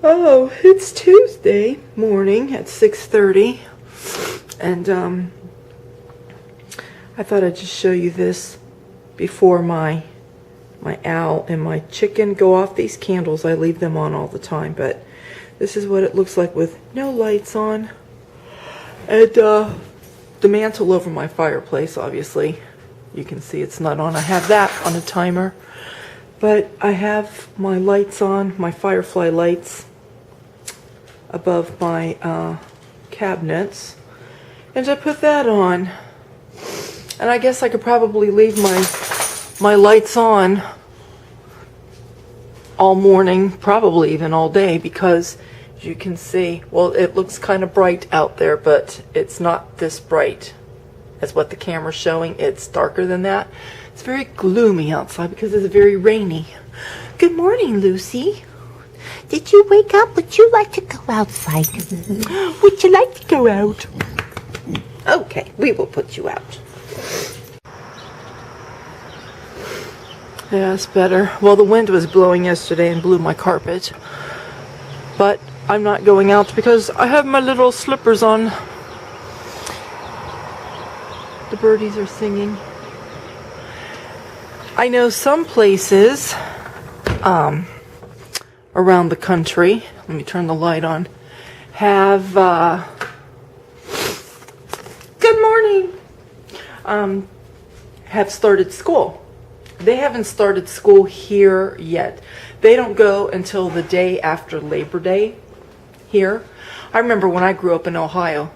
Oh, it's Tuesday morning at 6:30, and I thought I'd just show you this before my owl and my chicken go off. These candles, I leave them on all the time, but this is what it looks like with no lights on. And the mantle over my fireplace, obviously, you can see it's not on. I have that on a timer, but I have my lights on, my Firefly lights above my cabinets, and I put that on. And I guess I could probably leave my lights on all morning, probably even all day, because as you can see, well, it looks kind of bright out there, but it's not this bright as what the camera's showing. It's darker than that. It's very gloomy outside because it's very rainy. Good morning, Lucy. Did you wake up? Would you like to go outside? Would you like to go out? Okay, we will put you out. Yeah, it's better. Well, the wind was blowing yesterday and blew my carpet. But I'm not going out because I have my little slippers on. The birdies are singing. I know some places around the country, let me turn the light on, have, good morning, have started school. They haven't started school here yet. They don't go until the day after Labor Day here. I remember when I grew up in Ohio,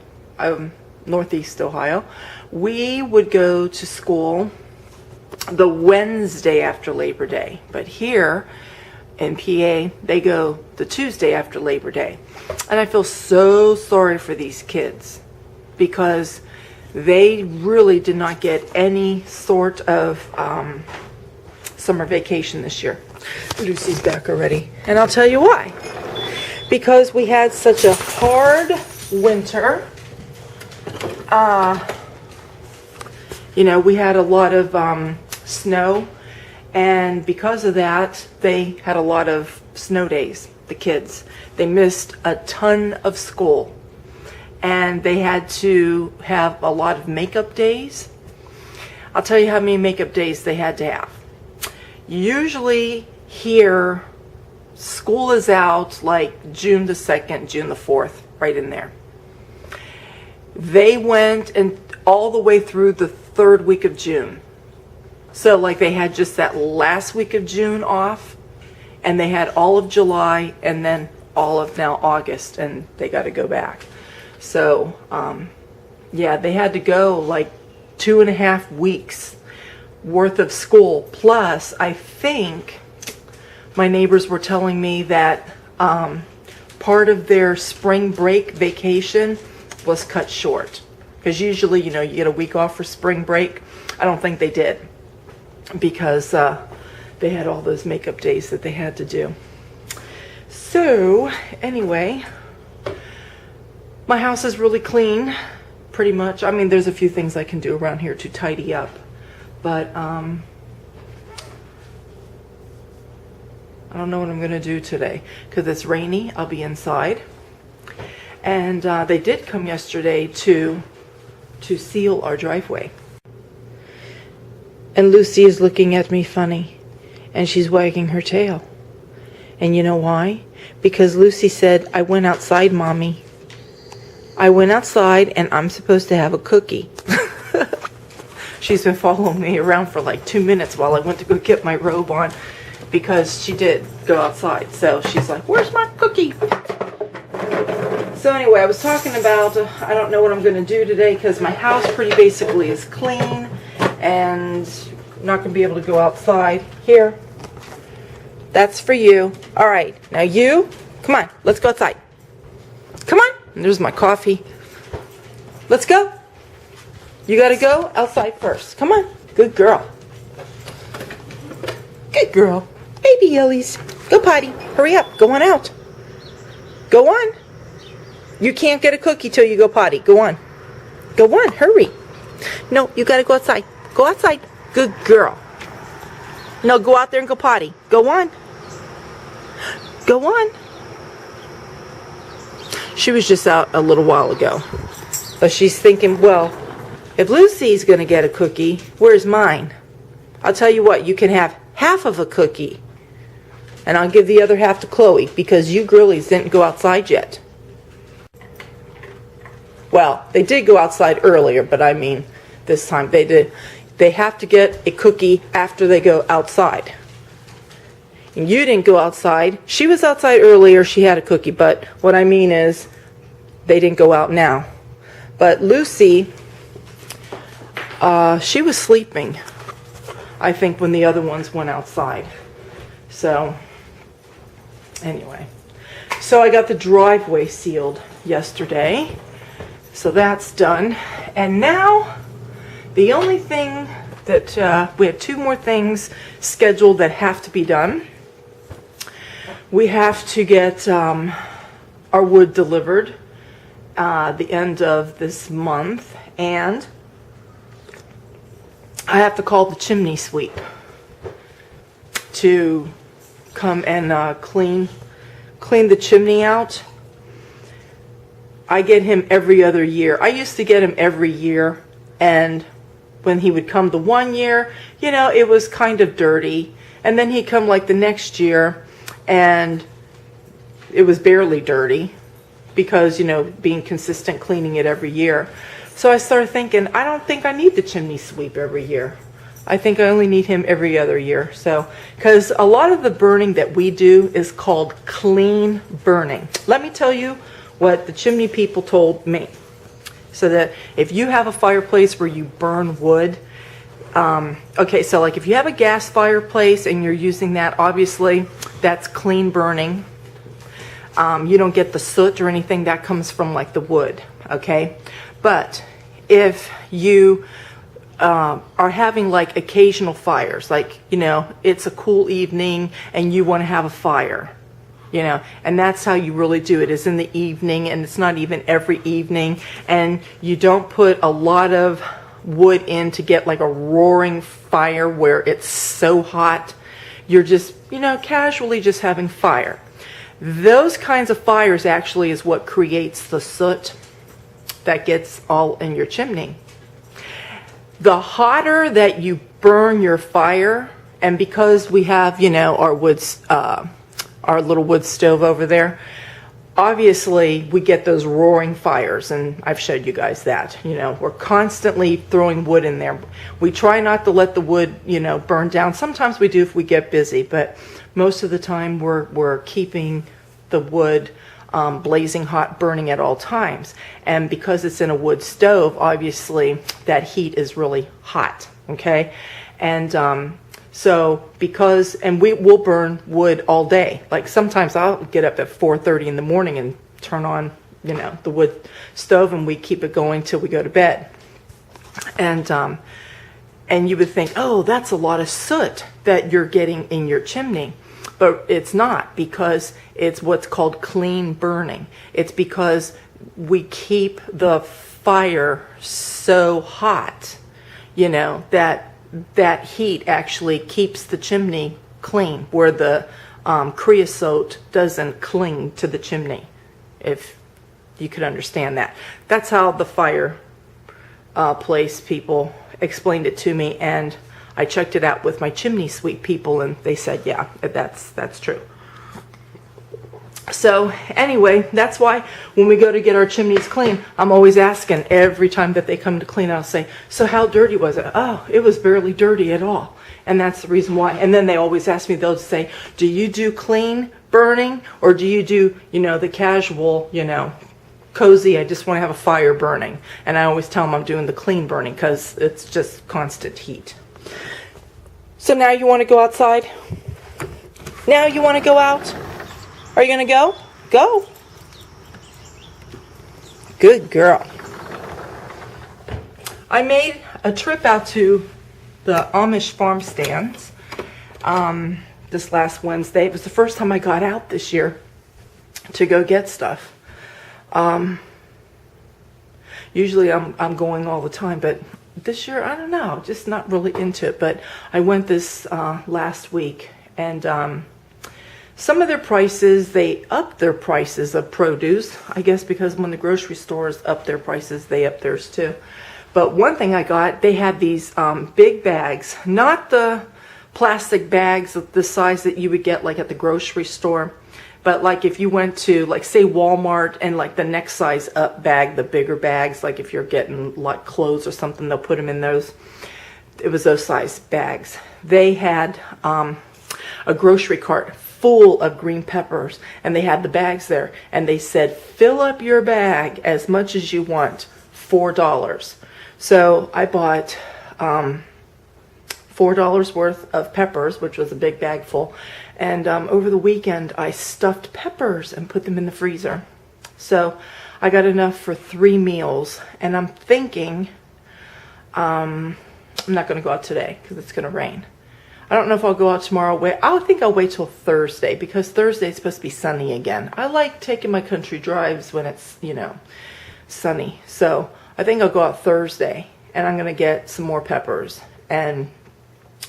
Northeast Ohio, we would go to school the Wednesday after Labor Day. But here in PA, they go the Tuesday after Labor Day. And I feel so sorry for these kids because they really did not get any sort of summer vacation this year. Lucy's back already. And I'll tell you why. Because we had such a hard winter. You know, we had a lot of snow. And because of that, they had a lot of snow days, the kids. They missed a ton of school. And they had to have a lot of makeup days. I'll tell you how many makeup days they had to have. Usually here, school is out like June the 2nd, June the 4th, right in there. They went and all the way through the 3rd week of June. So like they had just that last week of June off, and they had all of July, and then all of now August, and they got to go back. So, yeah, they had to go like 2.5 weeks worth of school. Plus, I think my neighbors were telling me that part of their spring break vacation was cut short. Because usually, you know, you get a week off for spring break. I don't think they did because they had all those makeup days that they had to do. So, anyway, my house is really clean, pretty much. I mean, there's a few things I can do around here to tidy up. But, I don't know what I'm going to do today. Because it's rainy, I'll be inside. And they did come yesterday to seal our driveway. And Lucy is looking at me funny. And she's wagging her tail. And you know why? Because Lucy said, I went outside, Mommy. I went outside and I'm supposed to have a cookie. She's been following me around for like 2 minutes while I went to go get my robe on because she did go outside. So she's like, where's my cookie? So anyway, I was talking about, I don't know what I'm going to do today because my house pretty basically is clean and I'm not going to be able to go outside. Here, that's for you. All right, now you, come on, let's go outside. Come on. And there's my coffee. Let's go. You got to go outside first. Come on. Good girl. Good girl. Baby Yellies. Go potty. Hurry up. Go on out. Go on. You can't get a cookie till you go potty. Go on. Go on. Hurry. No, you got to go outside. Go outside. Good girl. No, go out there and go potty. Go on. Go on. She was just out a little while ago. But she's thinking, well, if Lucy's going to get a cookie, where's mine? I'll tell you what, you can have half of a cookie. And I'll give the other half to Chloe, because you girlies didn't go outside yet. Well, they did go outside earlier, but I mean, this time they did. They have to get a cookie after they go outside. And you didn't go outside. She was outside earlier. She had a cookie. But what I mean is, they didn't go out now. But Lucy, she was sleeping, I think, when the other ones went outside. So, anyway. So I got the driveway sealed yesterday. So that's done. And now, the only thing that, we have 2 more things scheduled that have to be done. We have to get our wood delivered the end of this month, and I have to call the chimney sweep to come and clean the chimney out. I get him every other year. I used to get him every year, and when he would come the one year, you know, it was kind of dirty, and then he'd come like the next year and it was barely dirty, because, you know, being consistent cleaning it every year. So I started thinking, I don't think I need the chimney sweep every year. I think I only need him every other year. So, because a lot of the burning that we do is called clean burning. Let me tell you what the chimney people told me. So that if you have a fireplace where you burn wood, okay, so like if you have a gas fireplace and you're using that, obviously that's clean burning. You don't get the soot or anything that comes from like the wood, okay? But if you are having like occasional fires, like, you know, it's a cool evening and you want to have a fire, you know, and that's how you really do it, is in the evening, and it's not even every evening, and you don't put a lot of wood in to get like a roaring fire where it's so hot. You're just, you know, casually just having fire. Those kinds of fires actually is what creates the soot that gets all in your chimney. The hotter that you burn your fire, and because we have, you know, our little wood stove over there, obviously we get those roaring fires, and I've showed you guys that. You know, we're constantly throwing wood in there. We try not to let the wood, you know, burn down. Sometimes we do if we get busy, but most of the time we're keeping the wood blazing hot, burning at all times. And because it's in a wood stove, obviously that heat is really hot, okay? And so because, and we will burn wood all day. Like sometimes I'll get up at 4:30 in the morning and turn on, you know, the wood stove, and we keep it going till we go to bed. And you would think, oh, that's a lot of soot that you're getting in your chimney. But it's not, because it's what's called clean burning. It's because we keep the fire so hot, you know, that heat actually keeps the chimney clean, where the creosote doesn't cling to the chimney, if you could understand that. That's how the fire place people explained it to me, and I checked it out with my chimney sweep people, and they said, yeah, that's true. So anyway, that's why when we go to get our chimneys clean, I'm always asking every time that they come to clean, I'll say, so how dirty was it? Oh, it was barely dirty at all. And that's the reason why. And then they always ask me, they'll say, do you do clean burning, or do you do, you know, the casual, you know, cozy, I just want to have a fire burning? And I always tell them I'm doing the clean burning, because it's just constant heat. So now you want to go outside? Now you want to go out? Are you going to go? Go. Good girl. I made a trip out to the Amish farm stands this last Wednesday. It was the first time I got out this year to go get stuff. Usually I'm going all the time, but this year, I don't know, just not really into it. But I went this last week, and Some of their prices, they up their prices of produce, I guess, because when the grocery stores up their prices, they up theirs too. But one thing I got, they had these big bags, not the plastic bags of the size that you would get like at the grocery store, but like if you went to, like, say Walmart, and like the next size up bag, the bigger bags, like if you're getting like clothes or something, they'll put them in those. It was those size bags. They had a grocery cart full of green peppers, and they had the bags there, and they said, fill up your bag as much as you want, $4. So I bought $4 worth of peppers, which was a big bag full, and over the weekend I stuffed peppers and put them in the freezer. So I got enough for 3 meals, and I'm thinking I'm not going to go out today because it's going to rain. I don't know if I'll go out tomorrow. I think I'll wait till Thursday, because Thursday is supposed to be sunny again. I like taking my country drives when it's, you know, sunny. So I think I'll go out Thursday, and I'm going to get some more peppers and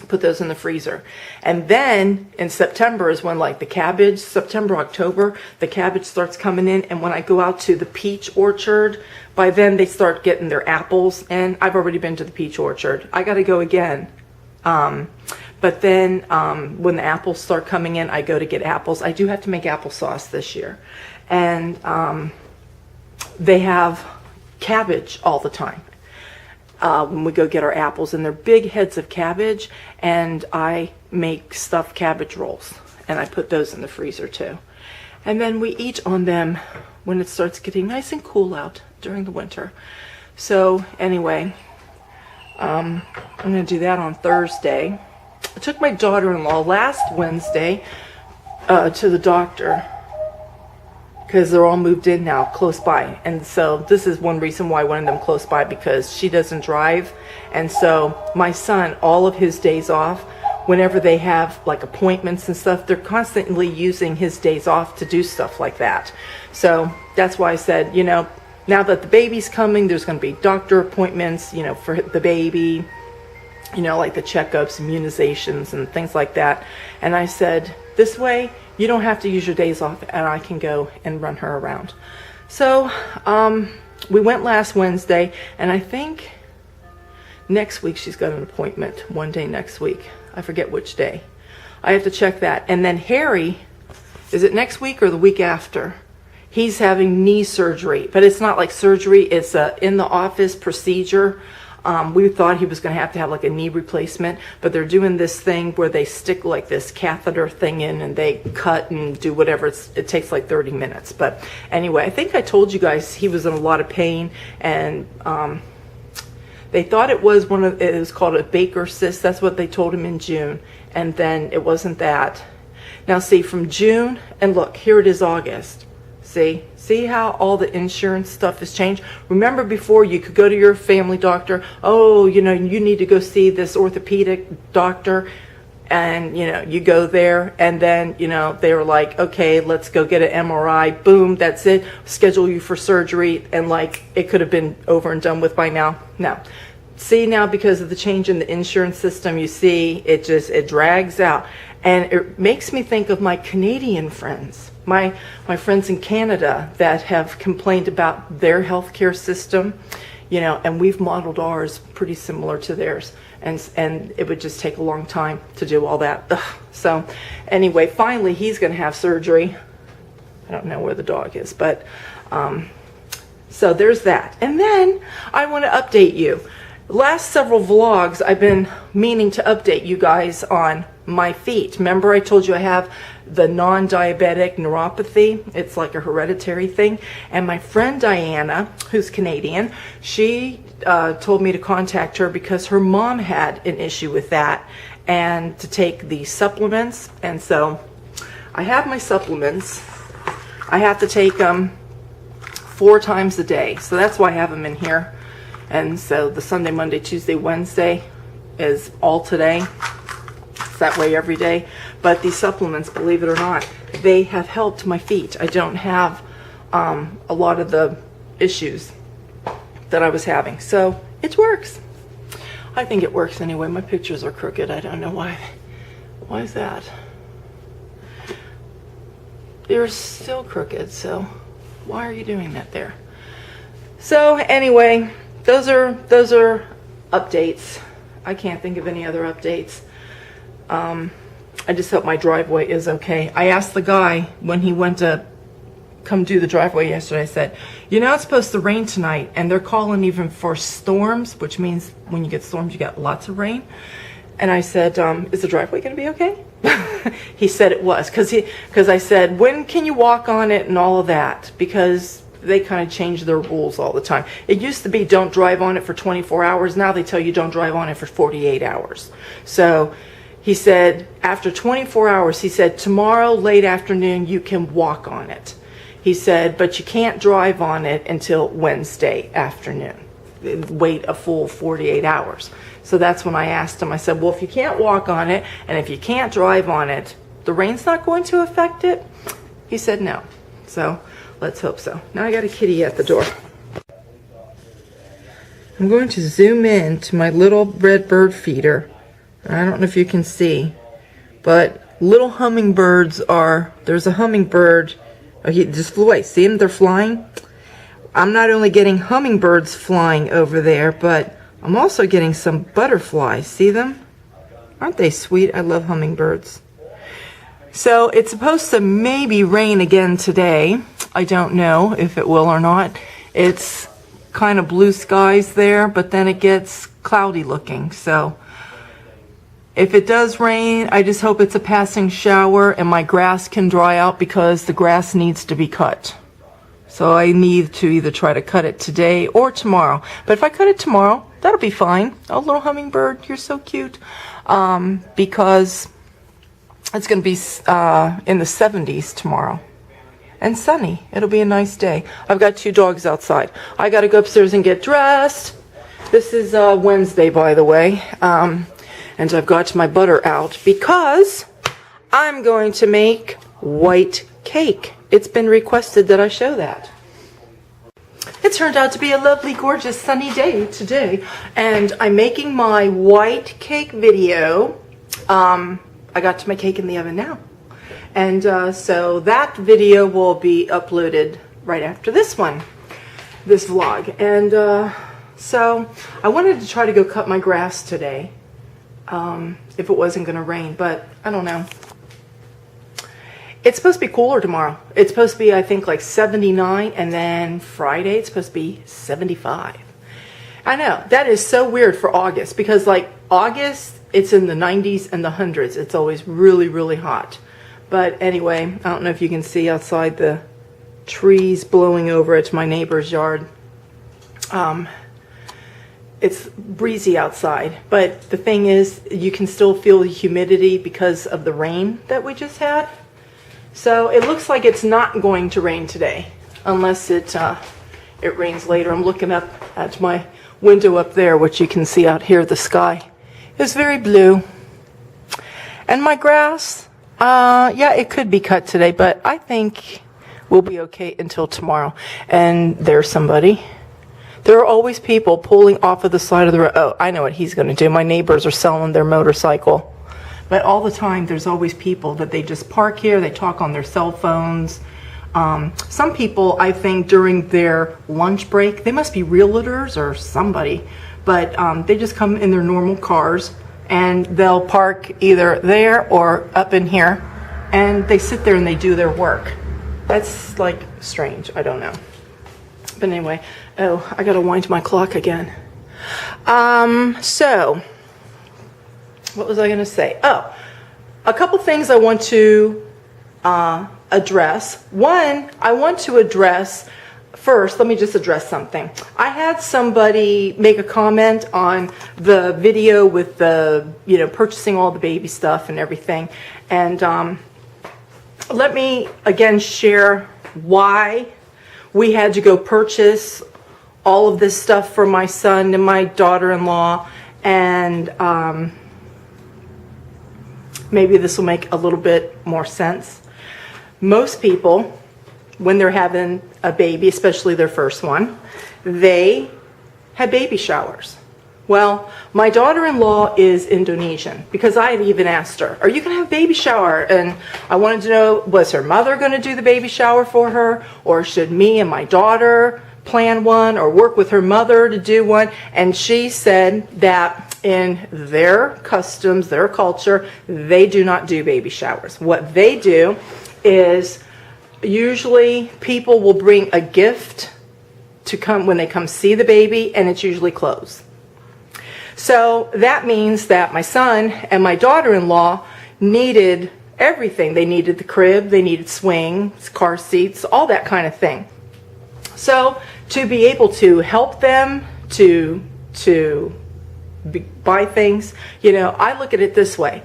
put those in the freezer. And then in September is when, like, the cabbage, September, October, the cabbage starts coming in. And when I go out to the peach orchard, by then they start getting their apples. And I've already been to the peach orchard. I got to go again. But then when the apples start coming in, I go to get apples. I do have to make applesauce this year. And they have cabbage all the time when we go get our apples. And they're big heads of cabbage. And I make stuffed cabbage rolls. And I put those in the freezer too. And then we eat on them when it starts getting nice and cool out during the winter. So anyway, I'm going to do that on Thursday. I took my daughter-in-law last Wednesday to the doctor because they're all moved in now close by. And so this is one reason why I wanted them close by, because she doesn't drive. And so my son, all of his days off, whenever they have like appointments and stuff, they're constantly using his days off to do stuff like that. So that's why I said, you know, now that the baby's coming, there's going to be doctor appointments, you know, for the baby, you know, like the checkups, immunizations, and things like that. And I said, this way, you don't have to use your days off, and I can go and run her around. So we went last Wednesday, and I think next week she's got an appointment, one day next week. I forget which day. I have to check that. And then Harry, is it next week or the week after? He's having knee surgery, but it's not like surgery. It's a in-the-office procedure. We thought he was going to have like a knee replacement, but they're doing this thing where they stick like this catheter thing in, and they cut and do whatever. It takes like 30 minutes. But anyway, I think I told you guys he was in a lot of pain, and they thought it was it was called a Baker cyst. That's what they told him in June, and then it wasn't that. Now see, from June, and look, here it is August. See how all the insurance stuff has changed? Remember before you could go to your family doctor, oh, you know, you need to go see this orthopedic doctor, and, you know, you go there, and then, you know, they were like, okay, let's go get an MRI, boom, that's it, schedule you for surgery, and like it could have been over and done with by now. No. See, now because of the change in the insurance system, you see, it drags out. And it makes me think of my Canadian friends, my friends in Canada that have complained about their healthcare system, you know, and we've modeled ours pretty similar to theirs. And it would just take a long time to do all that. Ugh. So anyway, finally he's going to have surgery. I don't know where the dog is, but so there's that. And then I want to update you. Last several vlogs, I've been meaning to update you guys on my feet. Remember I told you I have the non-diabetic neuropathy. It's like a hereditary thing. And my friend Diana, who's Canadian, she told me to contact her because her mom had an issue with that, and to take the supplements. And so I have my supplements. I have to take them 4 times a day. So that's why I have them in here. And so the Sunday, Monday, Tuesday, Wednesday is all today. It's that way every day. But these supplements, believe it or not, they have helped my feet. I don't have a lot of the issues that I was having. So it works. I think it works anyway. My pictures are crooked. I don't know why. Why is that? They're still crooked, so why are you doing that there? So anyway, those are updates. I can't think of any other updates. I just hope my driveway is okay. I asked the guy when he went to come do the driveway yesterday, I said, you know, it's supposed to rain tonight, and they're calling even for storms, which means when you get storms, you get lots of rain. And I said, is the driveway going to be okay? He said it was, because I said, when can you walk on it and all of that? Because they kind of change their rules all the time. It used to be don't drive on it for 24 hours. Now they tell you don't drive on it for 48 hours. So he said, after 24 hours, he said, tomorrow late afternoon, you can walk on it. He said, but you can't drive on it until Wednesday afternoon. Wait a full 48 hours. So that's when I asked him, I said, well, if you can't walk on it and if you can't drive on it, the rain's not going to affect it? He said no. So let's hope so. Now I got a kitty at the door. I'm going to zoom in to my little red bird feeder. I don't know if you can see, but little hummingbirds there's a hummingbird. Oh, he just flew away. See them? They're flying. I'm not only getting hummingbirds flying over there, but I'm also getting some butterflies. See them? Aren't they sweet? I love hummingbirds. So it's supposed to maybe rain again today. I don't know if it will or not. It's kind of blue skies there, but then it gets cloudy looking. So if it does rain, I just hope it's a passing shower and my grass can dry out, because the grass needs to be cut. So I need to either try to cut it today or tomorrow. But if I cut it tomorrow, that'll be fine. Oh, little hummingbird, you're so cute. Because it's going to be in the 70s tomorrow. And sunny. It'll be a nice day. I've got 2 dogs outside. I got to go upstairs and get dressed. This is Wednesday, by the way. And I've got my butter out because I'm going to make white cake. It's been requested that I show that. It turned out to be a lovely, gorgeous, sunny day today. And I'm making my white cake video. I got to my cake in the oven now. And so that video will be uploaded right after this one, this vlog. And so I wanted to try to go cut my grass today. If it wasn't going to rain, but I don't know. It's supposed to be cooler tomorrow. It's supposed to be, I think, like 79, and then Friday it's supposed to be 75. I know, that is so weird for August, because like August, it's in the 90s and the hundreds. It's always really, really hot. But anyway, I don't know if you can see outside the trees blowing over at my neighbor's yard. It's breezy outside, but the thing is, you can still feel the humidity because of the rain that we just had. So it looks like it's not going to rain today, unless it rains later. I'm looking up at my window up there, which you can see out here. The sky is very blue. And my grass, yeah, it could be cut today, but I think we'll be okay until tomorrow. And there's somebody. There are always people pulling off of the side of the road. Oh, I know what he's going to do. My neighbors are selling their motorcycle. But all the time, there's always people that they just park here. They talk on their cell phones. Some people, I think, during their lunch break, they must be realtors or somebody. But they just come in their normal cars, and they'll park either there or up in here. And they sit there and they do their work. That's, like, strange. I don't know. But anyway, oh, I gotta wind my clock again. So, what was I gonna say? Oh, a couple things I want to address. One, I want to address, first, let me just address something. I had somebody make a comment on the video with the, you know, purchasing all the baby stuff and everything. And let me, again, share why we had to go purchase all of this stuff for my son and my daughter-in-law, and maybe this will make a little bit more sense. Most people, when they're having a baby, especially their first one, they have baby showers. Well, my daughter-in-law is Indonesian, because I had even asked her, are you going to have a baby shower? And I wanted to know, was her mother going to do the baby shower for her? Or should me and my daughter plan one or work with her mother to do one? And she said that in their customs, their culture, they do not do baby showers. What they do is usually people will bring a gift to come when they come see the baby, and it's usually clothes. So that means that my son and my daughter-in-law needed everything. They needed the crib, they needed swings, car seats, all that kind of thing. So to be able to help them to buy things, you know, I look at it this way.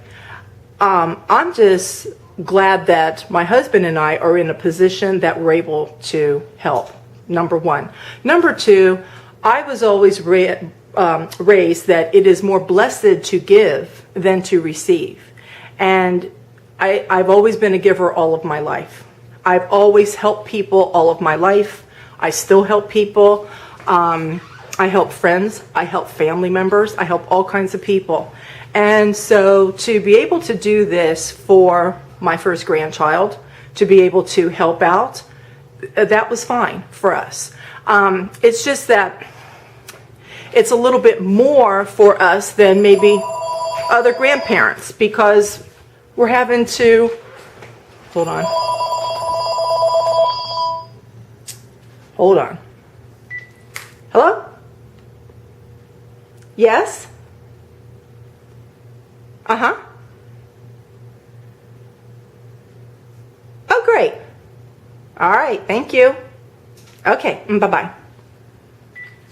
I'm just glad that my husband and I are in a position that we're able to help, number one. Number two, I was always raised that it is more blessed to give than to receive. And I've always been a giver all of my life. I've always helped people all of my life. I still help people. I help friends. I help family members. I help all kinds of people. And so to be able to do this for my first grandchild, to be able to help out, that was fine for us. It's just that it's a little bit more for us than maybe other grandparents, because we're having to, hold on. Hello? Yes? Uh-huh. Oh, great. All right, thank you. Okay, bye-bye.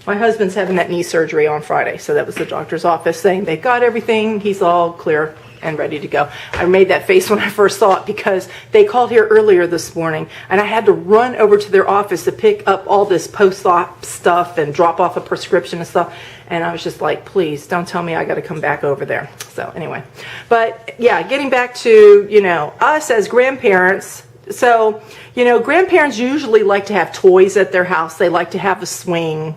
My husband's having that knee surgery on Friday, so that was the doctor's office saying they got everything, he's all clear and ready to go. I made that face when I first saw it because they called here earlier this morning, and I had to run over to their office to pick up all this post-op stuff and drop off a prescription and stuff, and I was just like, please don't tell me I got to come back over there. So anyway, but yeah, getting back to, you know, us as grandparents. So, you know, grandparents usually like to have toys at their house. They like to have a swing,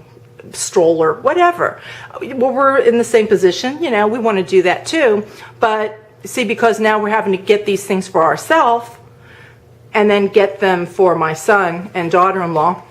stroller, whatever. Well, we're in the same position, you know, we want to do that too. But see, because now we're having to get these things for ourselves and then get them for my son and daughter-in-law,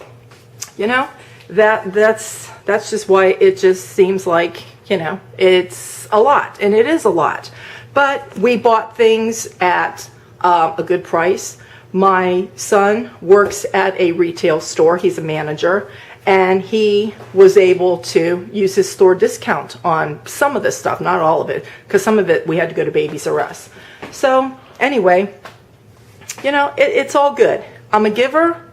you know, that's just why it just seems like, you know, it's a lot, and it is a lot. But we bought things at a good price. My son works at a retail store. He's a manager, and he was able to use his store discount on some of this stuff, not all of it, because some of it we had to go to Babies R Us. So anyway, you know, it's all good. I'm a giver,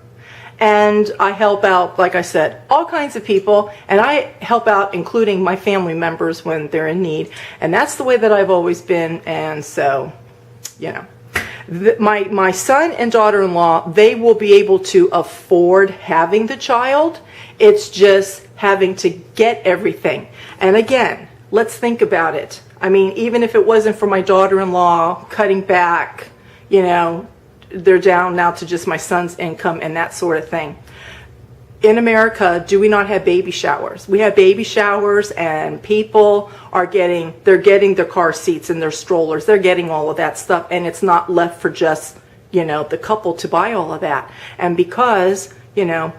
and I help out, like I said, all kinds of people, and I help out including my family members when they're in need, and that's the way that I've always been. And so, you know, my son and daughter-in-law, they will be able to afford having the child. It's just having to get everything. And again, let's think about it. I mean, even if it wasn't for my daughter-in-law cutting back, you know, they're down now to just my son's income and that sort of thing. In America, do we not have baby showers? We have baby showers, and people are getting their car seats and their strollers. They're getting all of that stuff, and it's not left for just, you know, the couple to buy all of that. And because, you know,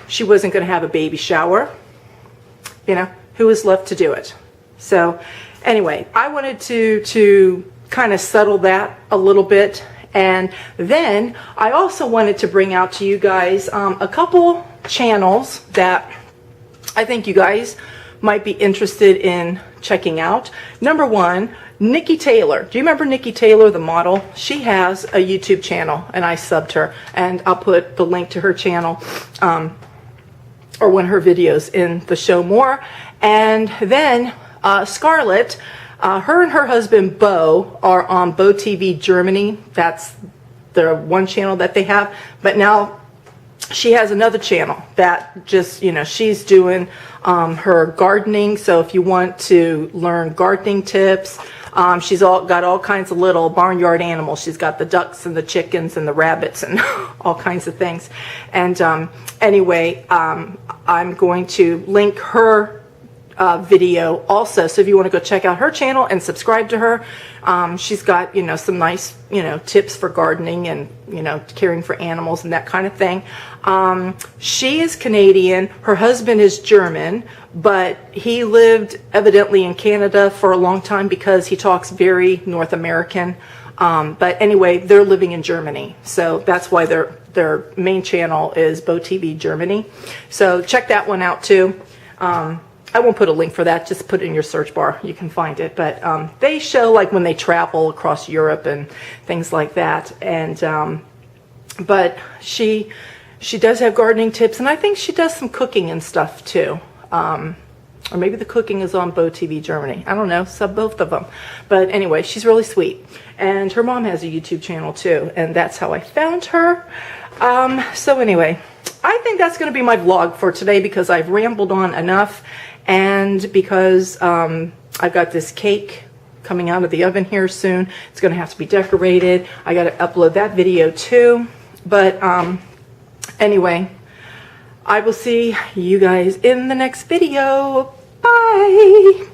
she wasn't going to have a baby shower, you know, who was left to do it? So anyway, I wanted to kind of settle that a little bit. And then I also wanted to bring out to you guys a couple channels that I think you guys might be interested in checking out. Number one, Nikki Taylor. Do you remember Nikki Taylor, the model? She has a YouTube channel, and I subbed her, and I'll put the link to her channel or one of her videos in the show more. And then Scarlett, her and her husband Bo are on Bo TV Germany. That's the one channel that they have. But now she has another channel that just, you know, she's doing her gardening. So if you want to learn gardening tips, she's got all kinds of little barnyard animals. She's got the ducks and the chickens and the rabbits and all kinds of things. And anyway, I'm going to link her video also. So if you want to go check out her channel and subscribe to her, she's got, some nice, tips for gardening and, caring for animals and that kind of thing. She is Canadian. Her husband is German, but he lived evidently in Canada for a long time because he talks very North American. But anyway, they're living in Germany. So that's why their main channel is Bo TV Germany. So check that one out too. I won't put a link for that. Just put it in your search bar. You can find it. But they show like when they travel across Europe and things like that. And but she does have gardening tips, and I think she does some cooking and stuff too. Or maybe the cooking is on Bo TV Germany. I don't know. So both of them. But anyway, she's really sweet. And her mom has a YouTube channel too. And that's how I found her. So anyway, I think that's going to be my vlog for today because I've rambled on enough. And because I've got this cake coming out of the oven here soon. It's going to have to be decorated. I got to upload that video too. But anyway, I will see you guys in the next video. Bye!